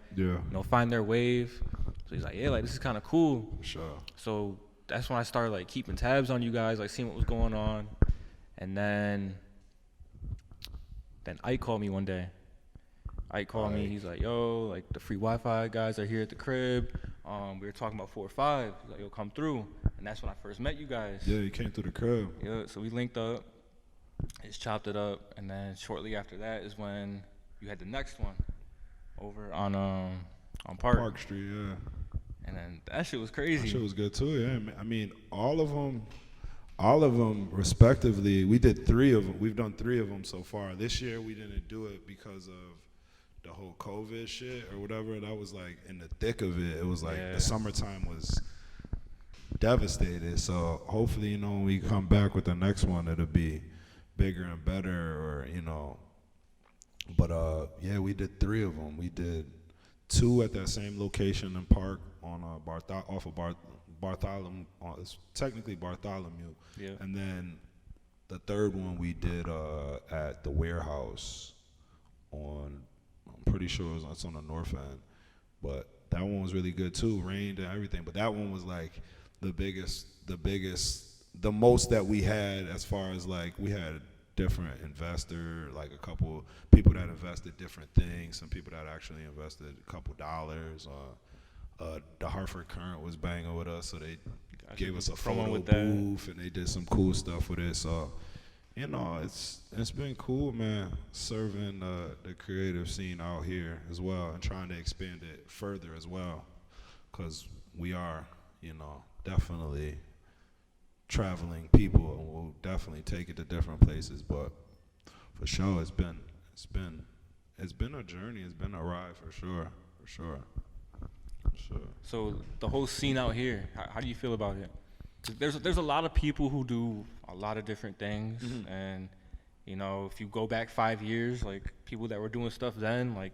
find their wave. So he's like, yeah, like, this is kind of cool. Sure. So that's when I started, like, keeping tabs on you guys, like, seeing what was going on. And then Ike called me one day. Ike called me. He's like, yo, like, the free Wi-Fi guys are here at the crib. We were talking about 4 or 5. He's like, yo, come through. And that's when I first met you guys. Yeah, you came through the crib. Yeah, so we linked up. Just chopped it up. And then shortly after that is when you had the next one over on Park. Park Street, yeah. And then that shit was crazy. That shit was good too, yeah. I mean, all of them respectively, we did 3 of them. We've done 3 of them so far. This year we didn't do it because of the whole COVID shit or whatever. That was like in the thick of it. It was like the summertime was devastated. So hopefully, when we come back with the next one, it'll be bigger and better, or But yeah, we did 3 of them. We did 2 at that same location in Park on off of Bartholomew. It's technically Bartholomew. Yeah. And then the 3rd one we did at the warehouse on. I'm pretty sure it's on the north end, but that one was really good too. Rained and everything, but that one was like the most that we had, as far as like we had different investor, like a couple people that invested different things, some people that actually invested a couple dollars. The Hartford Current was banging with us, so they gave us a photo booth and they did some cool stuff with it. So it's been cool, man, serving the creative scene out here as well, and trying to expand it further as well, because we are, definitely traveling people, and we'll definitely take it to different places. But for sure, it's been a journey. It's been a ride for sure. So the whole scene out here, how do you feel about it? 'Cause there's a lot of people who do a lot of different things, and if you go back 5 years, like people that were doing stuff then, like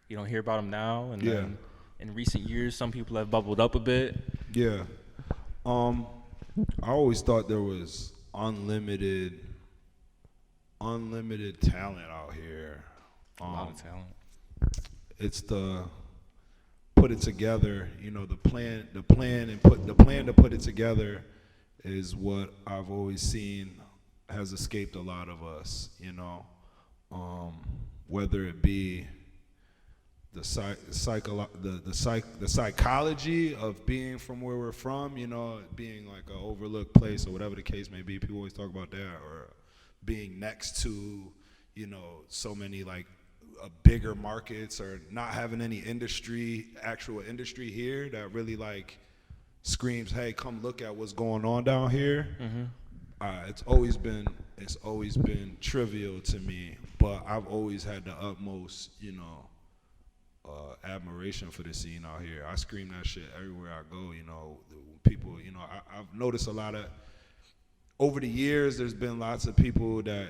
you don't hear about them now, and then in recent years, some people have bubbled up a bit. Yeah, I always thought there was unlimited talent out here. A lot of talent. It's the put it together, the plan to put it together, is what I've always seen has escaped a lot of us, you know, whether it be the psychology of being from where we're from, you know, being like an overlooked place or whatever the case may be. People always talk about that, or being next to, you know, so many like bigger markets, or not having any actual industry here that really like screams, "Hey, come look at what's going on down here." It's always been trivial to me, but I've always had the utmost, you know, admiration for the scene out here. I scream that shit everywhere I go. You know, people. You know, I've noticed a lot of over the years. There's been lots of people that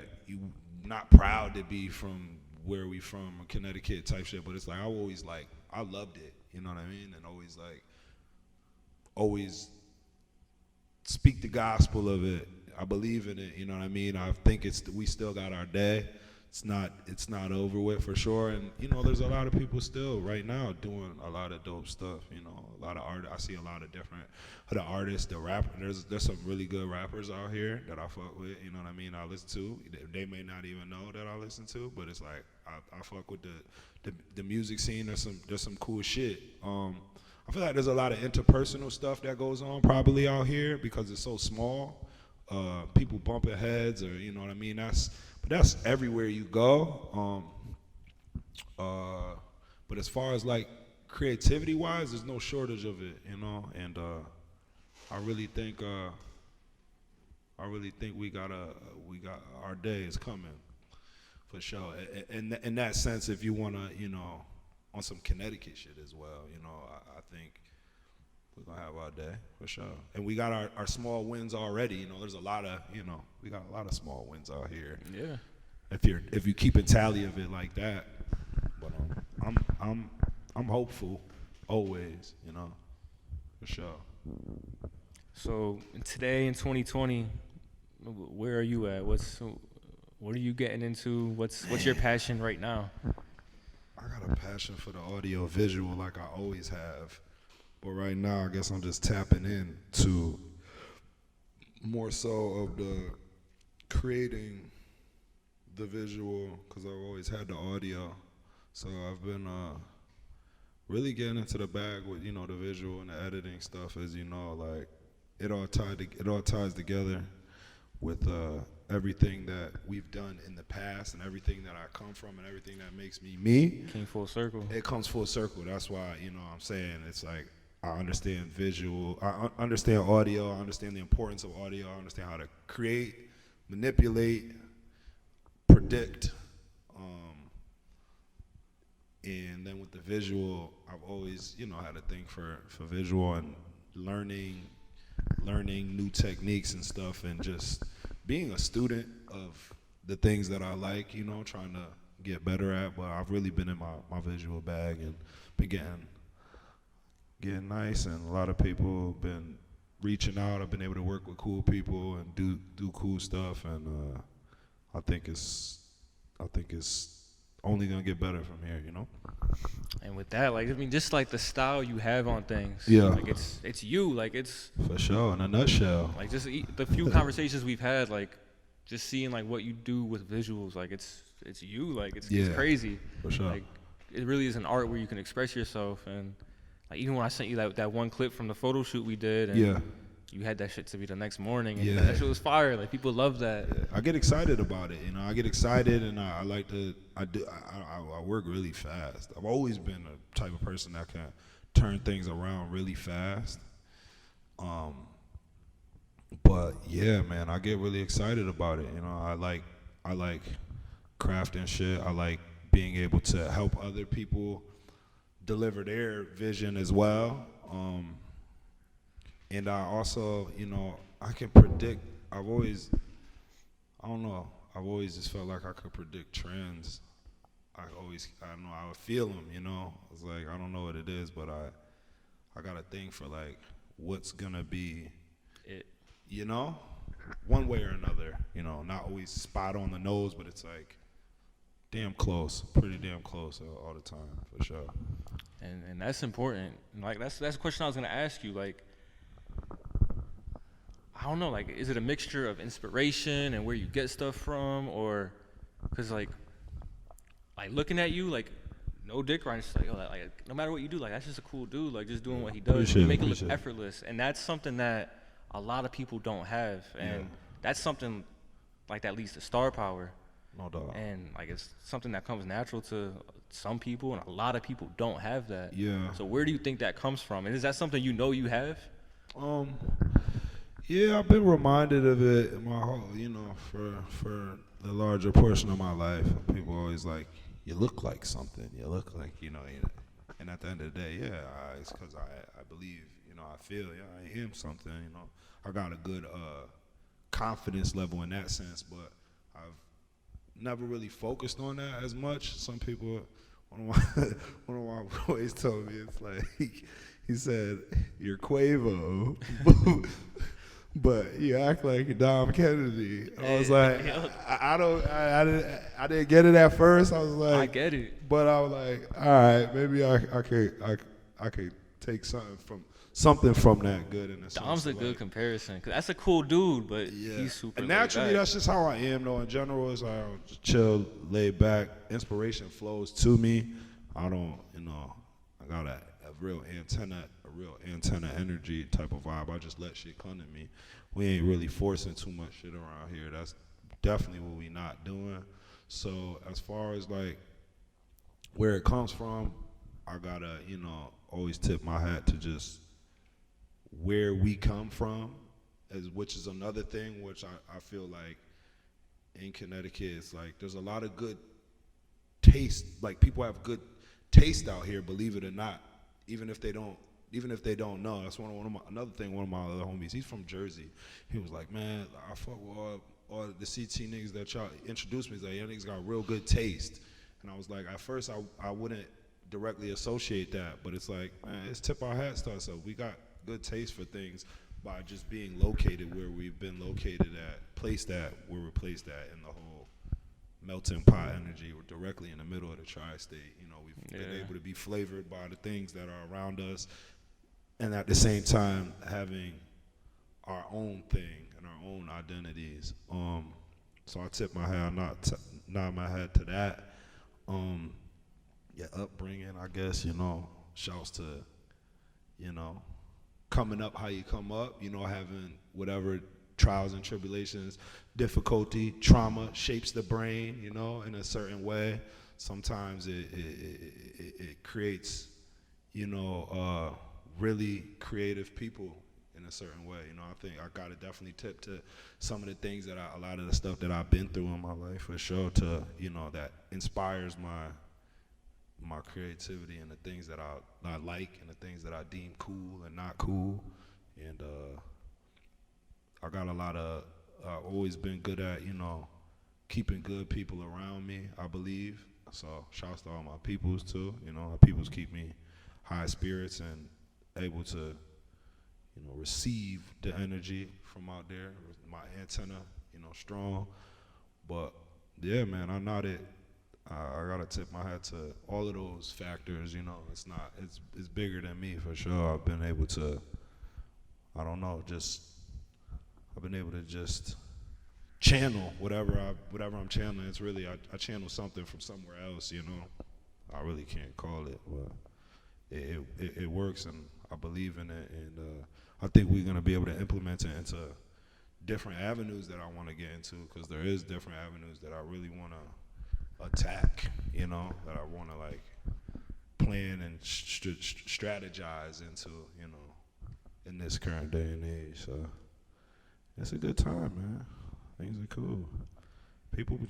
not proud to be from where we from, Connecticut type shit. But it's like I loved it. You know what I mean? And always speak the gospel of it. I believe in it. You know what I mean? I think we still got our day. It's not over with for sure. And you know, there's a lot of people still right now doing a lot of dope stuff. You know, a lot of art. I see a lot of different the artists, the rappers. There's some really good rappers out here that I fuck with. You know what I mean? I listen to. They may not even know that I listen to, but it's like I fuck with the music scene. There's some cool shit. I feel like there's a lot of interpersonal stuff that goes on probably out here because it's so small. People bumping heads, or you know what I mean. That's everywhere you go. But as far as like creativity wise, there's no shortage of it, you know. And I really think we got our day is coming for sure. In that sense, if you wanna, you know, on some Connecticut shit as well, you know, I think we're gonna have our day for sure. And we got our small wins already. You know, there's a lot of, you know, we got a lot of small wins out here. Yeah. If you keep a tally of it like that, but I'm hopeful always, you know, for sure. So today in 2020, where are you at? What are you getting into? What's your passion right now? I got a passion for the audio visual like I always have. But right now, I guess I'm just tapping in to more so of the creating the visual, because I've always had the audio. So I've been really getting into the bag with, you know, the visual and the editing stuff. As you know, like it all ties together with everything that we've done in the past and everything that I come from and everything that makes me me. Came full circle. It comes full circle. That's why, you know what I'm saying, it's like I understand visual, I understand audio, I understand the importance of audio, I understand how to create, manipulate, predict, and then with the visual, I've always, you know, had a thing for visual and learning new techniques and stuff, and just being a student of the things that I like, you know, trying to get better at. But I've really been in my visual bag and been getting nice, and a lot of people have been reaching out. I've been able to work with cool people and do cool stuff, and I think it's only gonna get better from here, you know. And with that, like, I mean, just like the style you have on things, yeah, like it's you, like it's for sure in a nutshell. Like just the few conversations we've had, like just seeing like what you do with visuals, like it's you, like it's crazy. For sure. Like it really is an art where you can express yourself, and like even when I sent you that one clip from the photo shoot we did, and you had that shit to me the next morning, and that shit was fire. Like people love that. Yeah. I get excited about it, you know. I get excited, and I like to. I work really fast. I've always been a type of person that can turn things around really fast. But yeah, man, I get really excited about it. You know, I like crafting shit. I like being able to help other people deliver their vision as well. And I also, you know, I can predict. I've always just felt like I could predict trends. I don't know, I would feel them, you know. It's like, I don't know what it is, but I got a thing for like what's gonna be it, you know, one way or another, you know, not always spot on the nose, but it's like pretty damn close all the time, for sure. And that's important. Like that's a question I was gonna ask you. Like, I don't know, like, is it a mixture of inspiration and where you get stuff from, or, cause like looking at you, like, no dick riding, just like, yo, like, no matter what you do, like, that's just a cool dude, like, just doing what he does. Appreciate You it, make it look appreciate it. effortless, and that's something that a lot of people don't have, and that's something like that leads to star power. No doubt. And like it's something that comes natural to some people, and a lot of people don't have that. Yeah. So where do you think that comes from? And is that something you know you have? Yeah, I've been reminded of it my whole, for the larger portion of my life. People always like, you look like something. You look like, and at the end of the day, it's because I believe, I feel, I am something, I got a good confidence level in that sense, but I've never really focused on that as much. Some people, one of my boys told me, it's like, he said, you're Quavo, but you act like Dom Kennedy. I was like, I didn't get it at first. I was like, I get it. But I was like, all right, maybe I could take something from that good in a sense. Dom's a good comparison, because that's a cool dude, but he's super And naturally, laid back. that's just how I am, though. In general, is I just chill, laid back. Inspiration flows to me. I don't, I got a real antenna energy type of vibe. I just let shit come to me. We ain't really forcing too much shit around here. That's definitely what we not doing. So as far as like where it comes from, I gotta, always tip my hat to just where we come from, which is another thing which I feel like in Connecticut, it's like there's a lot of good taste. Like people have good taste out here, believe it or not, even if they don't know. That's one of my other homies, he's from Jersey. He was like, man, I fuck with all the CT niggas that y'all introduced me. He's like, y'all niggas got real good taste. And I was like, at first I wouldn't directly associate that, but it's like, man, it's tip our hats to ourselves. We got good taste for things by just being located where we've been located at, placed at where we're placed at in the whole melting pot energy. We're directly in the middle of the tri-state. We've been able to be flavored by the things that are around us, and at the same time having our own thing and our own identities. So I tip my hat, nod my hat to that. Upbringing, I guess, shouts to, coming up how you come up, having whatever trials and tribulations, difficulty, trauma shapes the brain, in a certain way. Sometimes it creates, really creative people in a certain way. I think I gotta definitely tip to some of the things that a lot of the stuff that I've been through in my life for sure to, that inspires my creativity and the things that I like and the things that I deem cool and not cool. And I got I've always been good at, keeping good people around me, I believe. So shouts to all my peoples too. My peoples keep me high spirits and able to, receive the energy from out there. My antenna, strong. But yeah, man, I nodded. I gotta tip my hat to all of those factors. It's bigger than me for sure. I've been able to, I've been able to just channel whatever I'm channeling. It's really I channel something from somewhere else. I really can't call it, but it works, and I believe in it, and I think we're gonna be able to implement it into different avenues that I want to get into, because there is different avenues that I really want to attack, that I want to like plan and strategize into, in this current day and age. So it's a good time, man. Things are cool. People been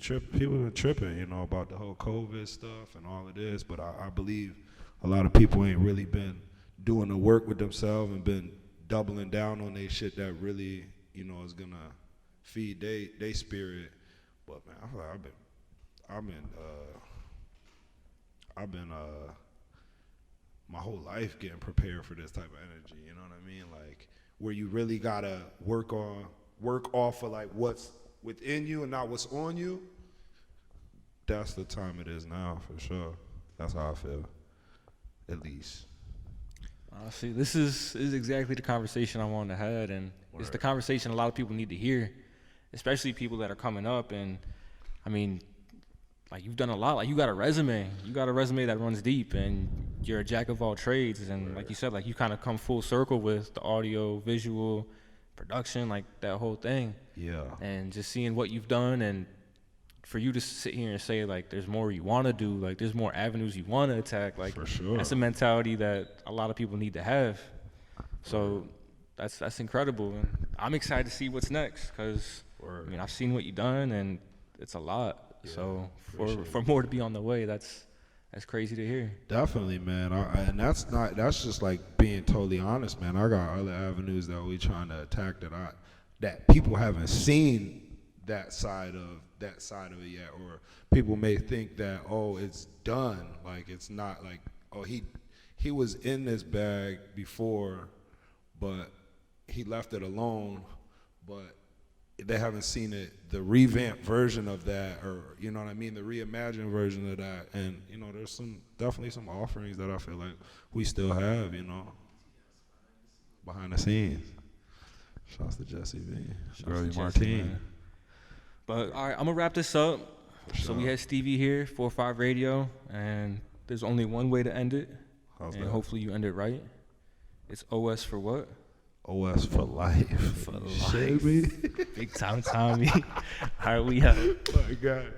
tripping, about the whole COVID stuff and all of this, but I believe a lot of people ain't really been doing the work with themselves and been doubling down on their shit that really, is gonna feed they spirit. But man, I feel like I've been my whole life getting prepared for this type of energy, you know what I mean? Like where you really gotta work off of like what's within you and not what's on you. That's the time it is now for sure. That's how I feel, at least. See, this is exactly the conversation I wanted to have, and it's the conversation a lot of people need to hear, especially people that are coming up. And I mean, like, you've done a lot. Like, you got a resume. You got a resume that runs deep, and you're a jack of all trades. And like you said, like, you kind of come full circle with the audio, visual, production, like that whole thing. Yeah. And just seeing what you've done, and for you to sit here and say, like, there's more you want to do, like, there's more avenues you want to attack, like, For sure. that's a mentality that a lot of people need to have. So that's incredible, and I'm excited to see what's next, because I mean, I've seen what you've done, and it's a lot. Yeah, so for more to be on the way, that's crazy to hear. Definitely, man. And that's just like being totally honest, man. I got other avenues that we trying to attack that people haven't seen that side of it yet, or people may think that, oh, it's done. Like, it's not like, oh, he was in this bag before, but he left it alone, but they haven't seen it, the revamped version of that, or, you know what I mean, the reimagined version of that. And, you know, there's definitely some offerings that I feel like we still have, you know, behind the scenes. Shouts to Jesse V. Girlie Martine. But all right, I'm gonna wrap this up. So we sure. had Stevie here, 4-5 Radio, and there's only one way to end it, How's and that? hopefully you end it right. It's OS for what? OS for life. For Shit, me. Big time Tommy. All right, we out. My God.